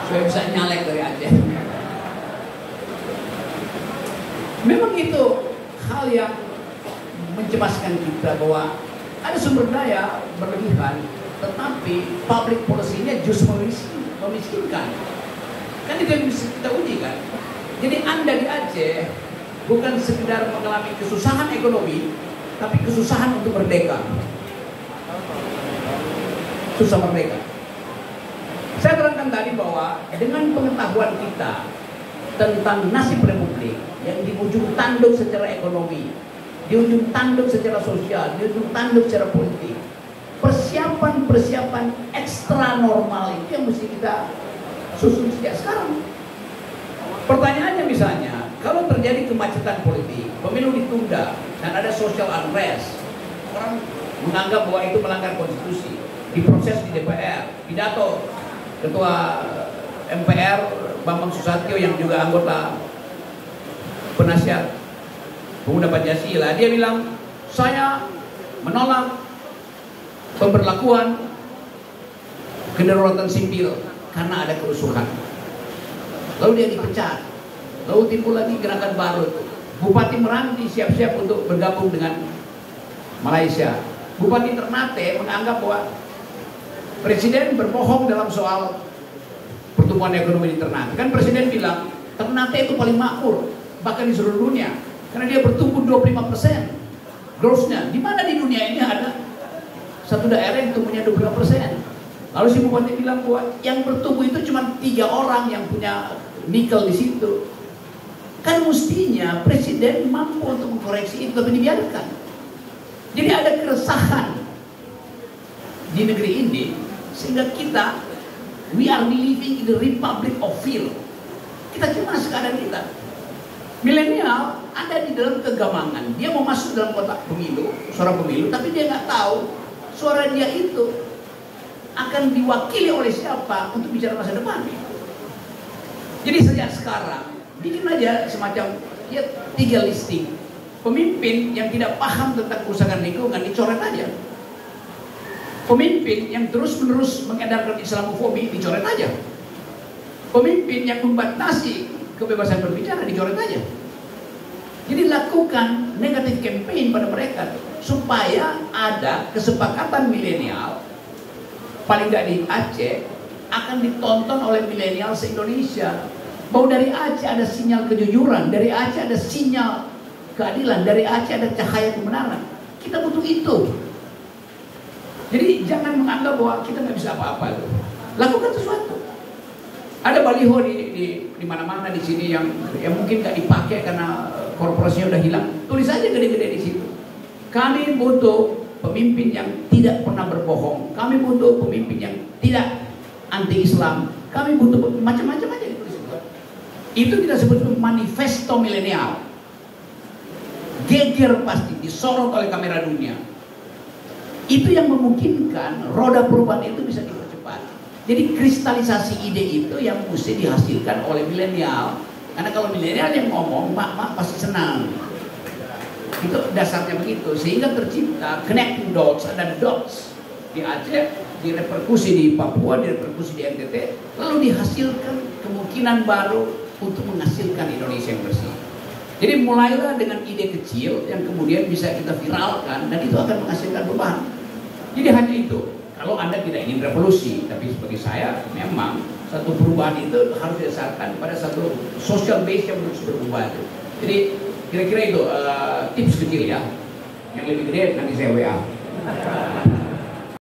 supaya bisa nyalek dari Aceh. Memang itu hal yang mencemaskan kita bahwa ada sumber daya berlebihan, tetapi public policy-nya justru memiskinkan. Kan itu yang bisa kita uji kan. Jadi Anda di Aceh bukan sekedar mengalami kesusahan ekonomi, tapi kesusahan untuk merdeka. Susah merdeka. Saya terangkan tadi bahwa dengan pengetahuan kita tentang nasib republik yang di ujung tanduk secara ekonomi, di ujung tanduk secara sosial, di ujung tanduk secara politik, persiapan ekstra normal itu yang mesti kita susun sejak sekarang. Pertanyaannya misalnya, kalau terjadi kemacetan politik, pemilu ditunda dan ada social unrest, orang menganggap bahwa itu melanggar konstitusi, diproses di DPR, pidato Ketua MPR Bambang Susatyo yang juga anggota penasihat pemuda Pancasila, dia bilang, saya menolak pemberlakuan kedaruratan sipil karena ada kerusuhan. Lalu dia dipecat. Lalu timbul lagi gerakan baru. Bupati Meranti siap-siap untuk bergabung dengan Malaysia. Bupati Ternate menganggap bahwa Presiden berbohong dalam soal pertumbuhan ekonomi di Ternate. Kan Presiden bilang Ternate itu paling makmur bahkan di seluruh dunia karena dia bertumbuh 25% growth-nya. Di mana di dunia ini ada satu daerah yang tumbuhnya 25%? Lalu si bupati bilang bahwa yang bertumbuh itu cuma 3 orang yang punya nikel di situ. Kan mestinya Presiden mampu untuk mengkoreksi itu, tapi dibiarkan. Jadi ada keresahan di negeri ini sehingga kita we are living in the republic of fear. Kita cemas keadaan kita. Milenial ada di dalam kegamangan. Dia mau masuk dalam kotak pemilu, suara pemilu, tapi dia nggak tahu suara dia itu akan diwakili oleh siapa untuk bicara masa depan. Jadi sejak sekarang bikin aja semacam ya 3 listing pemimpin yang tidak paham tentang kerusakan lingkungan, dicoret aja. Pemimpin yang terus-menerus mengedarkan Islamofobi, dicoret aja. Pemimpin yang membatasi kebebasan berbicara, dicoret aja. Jadi lakukan negatif campaign pada mereka supaya ada kesepakatan milenial, paling nggak di Aceh, akan ditonton oleh milenial se-Indonesia. Bahwa dari Aceh ada sinyal kejujuran, dari Aceh ada sinyal keadilan, dari Aceh ada cahaya kebenaran. Kita butuh itu. Jadi jangan menganggap bahwa kita nggak bisa apa-apa. Lakukan sesuatu. Ada baliho di mana-mana di sini yang mungkin nggak dipakai karena korporasinya udah hilang. Tulis aja gede-gede di situ. Kami butuh pemimpin yang tidak pernah berbohong. Kami butuh pemimpin yang tidak anti-Islam. Kami butuh macam-macam aja ditulis. Itu kita sebut manifesto milenial. Geger pasti disorot oleh kamera dunia. Itu yang memungkinkan roda perubahan itu bisa dipercepat. Jadi kristalisasi ide itu yang mesti dihasilkan oleh milenial. Karena kalau milenial yang ngomong, mak pasti senang. Itu dasarnya begitu. Sehingga tercipta connecting dots, ada dots di Aceh, direperkusi di Papua, direperkusi di NTT, lalu dihasilkan kemungkinan baru untuk menghasilkan Indonesia yang bersih. Jadi mulailah dengan ide kecil yang kemudian bisa kita viralkan dan itu akan menghasilkan perubahan. Jadi hanya itu. Kalau Anda tidak ingin revolusi, tapi sebagai saya memang satu perubahan itu harus didasarkan pada satu social base yang terus berubah. Jadi kira-kira itu tips kecil ya. Yang lebih gede nanti saya WA.